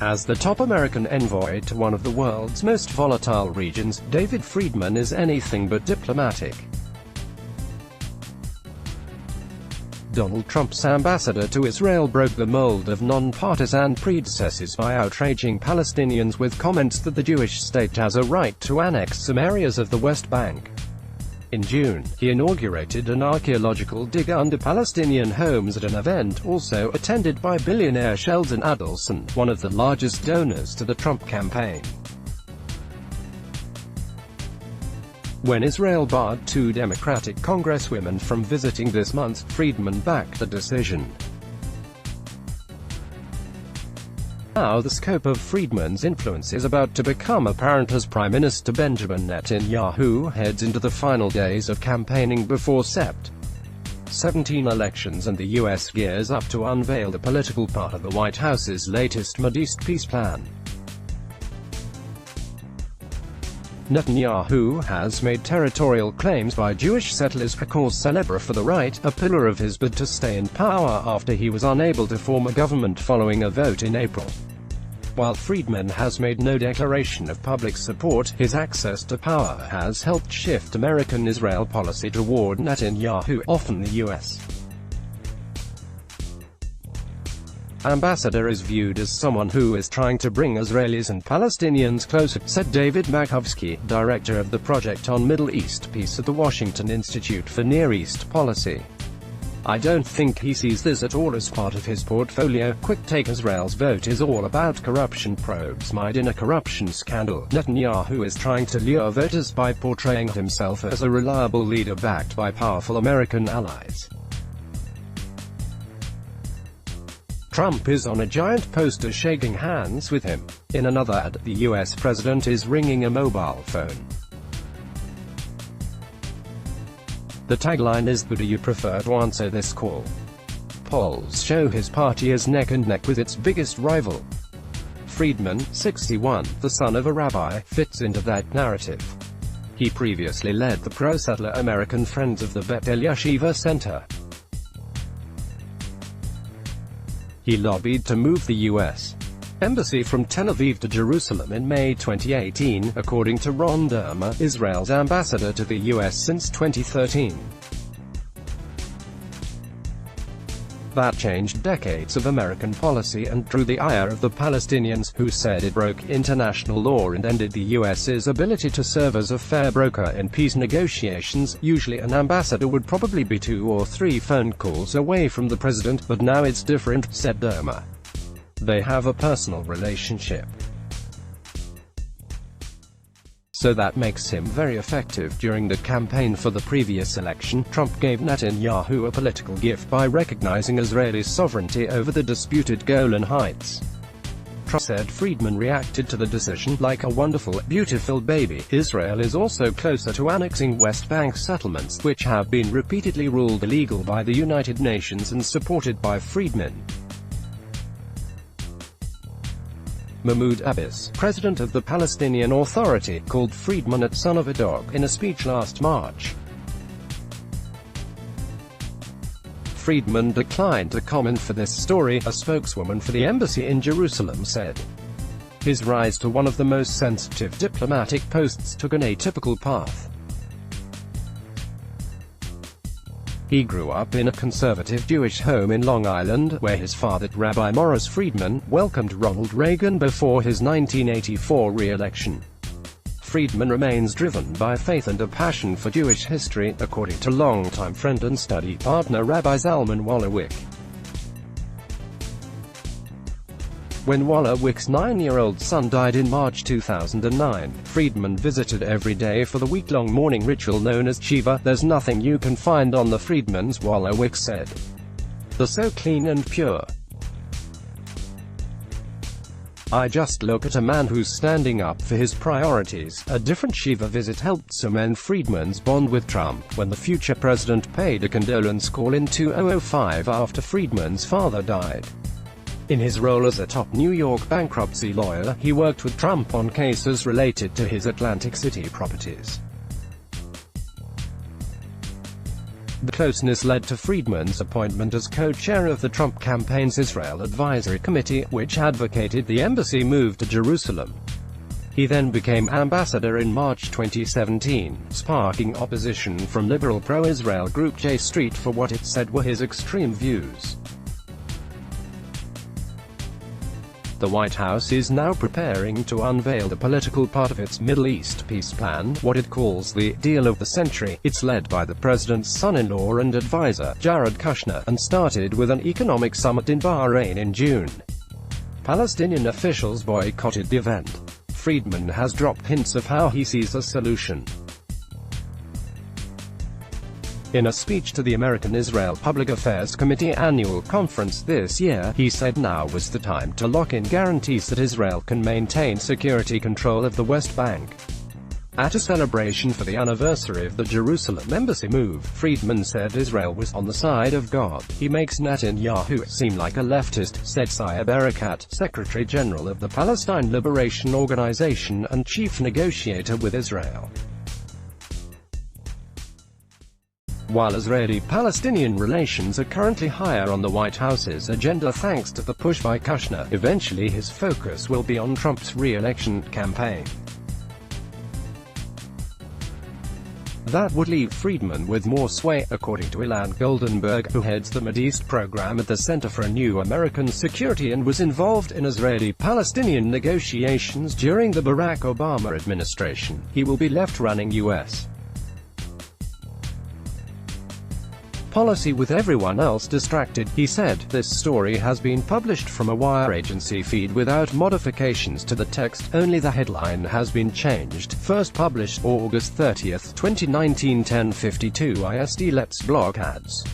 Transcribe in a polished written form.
As the top American envoy to one of the world's most volatile regions, David Friedman is anything but diplomatic. Donald Trump's ambassador to Israel broke the mold of non-partisan predecessors by outraging Palestinians with comments that the Jewish state has a right to annex some areas of the West Bank. In June, he inaugurated an archaeological dig under Palestinian homes at an event also attended by billionaire Sheldon Adelson, one of the largest donors to the Trump campaign. When Israel barred two Democratic congresswomen from visiting this month, Friedman backed the decision. Now the scope of Friedman's influence is about to become apparent as Prime Minister Benjamin Netanyahu heads into the final days of campaigning before Sept. 17 elections, and the U.S. gears up to unveil the political part of the White House's latest Middle East peace plan. Netanyahu has made territorial claims by Jewish settlers, a cause célèbre for the right, a pillar of his bid to stay in power after he was unable to form a government following a vote in April. While Friedman has made no declaration of public support, his access to power has helped shift American Israel policy toward Netanyahu, often the U.S. ambassador is viewed as someone who is trying to bring Israelis and Palestinians closer, said David Makovsky, director of the Project on Middle East Peace at the Washington Institute for Near East Policy. I don't think he sees this at all as part of his portfolio. Quick take: Israel's vote is all about corruption probes mired in a corruption scandal. Netanyahu is trying to lure voters by portraying himself as a reliable leader backed by powerful American allies. Trump is on a giant poster shaking hands with him. In another ad, the US president is ringing a mobile phone. The tagline is, "Who do you prefer to answer this call?" Polls show his party is neck and neck with its biggest rival. Friedman, 61, the son of a rabbi, fits into that narrative. He previously led the pro-settler American Friends of the Bet El Yeshiva Center. He lobbied to move the U.S. embassy from Tel Aviv to Jerusalem in May 2018, according to Ron Dermer, Israel's ambassador to the U.S. since 2013. That changed decades of American policy and drew the ire of the Palestinians, who said it broke international law and ended the U.S.'s ability to serve as a fair broker in peace negotiations. Usually an ambassador would probably be 2 or 3 phone calls away from the president, but now it's different, said Dermer. They have a personal relationship. So that makes him very effective. During the campaign for the previous election, Trump gave Netanyahu a political gift by recognizing Israeli sovereignty over the disputed Golan Heights. Trump said Friedman reacted to the decision like a wonderful, beautiful baby. Israel is also closer to annexing West Bank settlements, which have been repeatedly ruled illegal by the United Nations and supported by Friedman. Mahmoud Abbas, president of the Palestinian Authority, called Friedman a son of a dog in a speech last March. Friedman declined to comment for this story, a spokeswoman for the embassy in Jerusalem said. His rise to one of the most sensitive diplomatic posts took an atypical path. He grew up in a conservative Jewish home in Long Island, where his father, Rabbi Morris Friedman, welcomed Ronald Reagan before his 1984 re-election. Friedman remains driven by faith and a passion for Jewish history, according to longtime friend and study partner Rabbi Zalman Wolowick. When Wolowick's 9-year-old son died in March 2009, Friedman visited every day for the week-long mourning ritual known as Shiva. There's nothing you can find on the Friedmans, Wolowick said. They're so clean and pure. I just look at a man who's standing up for his priorities. A different Shiva visit helped cement Friedman's bond with Trump, when the future president paid a condolence call in 2005 after Friedman's father died. In his role as a top New York bankruptcy lawyer, he worked with Trump on cases related to his Atlantic City properties. The closeness led to Friedman's appointment as co-chair of the Trump campaign's Israel Advisory Committee, which advocated the embassy move to Jerusalem. He then became ambassador in March 2017, sparking opposition from liberal pro-Israel group J Street for what it said were his extreme views. The White House is now preparing to unveil the political part of its Middle East peace plan, what it calls the deal of the century. It's led by the president's son-in-law and advisor, Jared Kushner, and started with an economic summit in Bahrain in June. Palestinian officials boycotted the event. Friedman has dropped hints of how he sees a solution. In a speech to the American-Israel Public Affairs Committee annual conference this year, he said now was the time to lock in guarantees that Israel can maintain security control of the West Bank. At a celebration for the anniversary of the Jerusalem embassy move, Friedman said Israel was on the side of God. He makes Netanyahu seem like a leftist, said Saeb Erekat, Secretary General of the Palestine Liberation Organization and chief negotiator with Israel. While Israeli-Palestinian relations are currently higher on the White House's agenda thanks to the push by Kushner, eventually his focus will be on Trump's re-election campaign. That would leave Friedman with more sway, according to Ilan Goldenberg, who heads the Mideast program at the Center for a New American Security and was involved in Israeli-Palestinian negotiations during the Barack Obama administration. He will be left running U.S. policy with everyone else distracted, he said. This story has been published from a wire agency feed without modifications to the text, only the headline has been changed. First published August 30, 2019, 10:52 IST. Let's block ads.